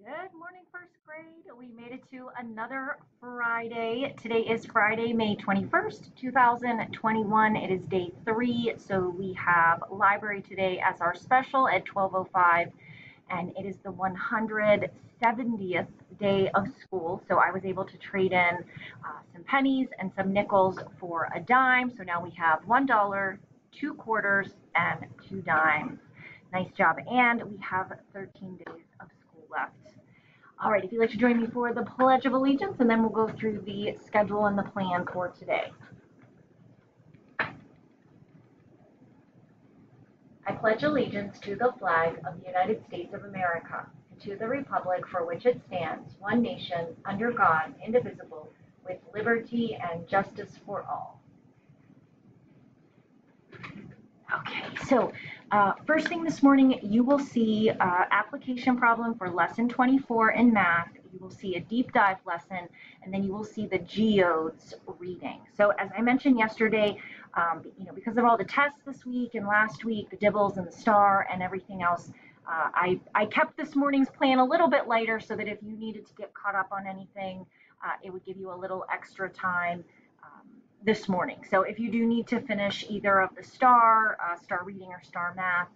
Good morning, first grade. We made it to another Friday. Today is Friday, May 21st, 2021. It is day 3, so we have library today as our special at 12:05, and it is the 170th day of school. So I was able to trade in some pennies and some nickels for a dime. So now we have $1, 2 quarters, and 2 dimes. Nice job. And we have 13 days of school left. All right, if you'd like to join me for the Pledge of Allegiance, and then we'll go through the schedule and the plan for today. I pledge allegiance to the flag of the United States of America and to the republic for which it stands, one nation, under God, indivisible, with liberty and justice for all. Okay, so first thing this morning, you will see application problem for lesson 24 in math. You will see a deep dive lesson, and then you will see the geodes reading. So as I mentioned yesterday, because of all the tests this week and last week, the dibbles and the star and everything else, I kept this morning's plan a little bit lighter so that if you needed to get caught up on anything, it would give you a little extra time this morning. So if you do need to finish either of the star reading or star math,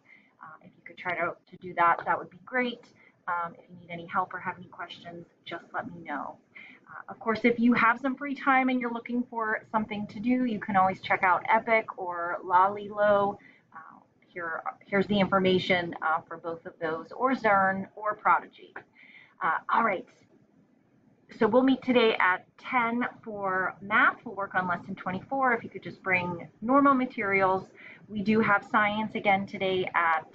if you could try to do that, that would be great. If you need any help or have any questions, just let me know. Of course, if you have some free time and you're looking for something to do, you can always check out Epic or Lalilo. Here's the information for both of those, or Zern or Prodigy. All right. So we'll meet today at 10 for math. We'll work on lesson 24. If you could just bring normal materials. We do have science again today at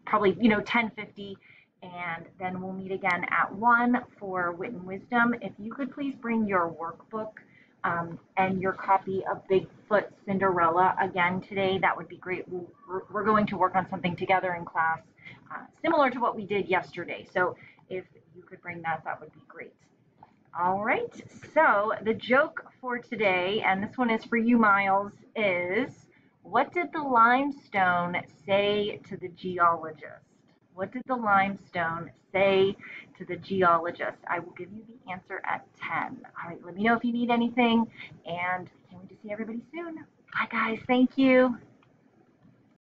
probably 10:50, and then we'll meet again at 1 for wit and wisdom. If you could please bring your workbook and your copy of Bigfoot Cinderella again today, that would be great. We're going to work on something together in class, similar to what we did yesterday. So if you could bring that, that would be great. All right, so the joke for today, and this one is for you, Miles, is what did the limestone say to the geologist? What did the limestone say to the geologist? I will give you the answer at 10. All right, let me know if you need anything, and can't wait to see everybody soon. Bye, guys. Thank you.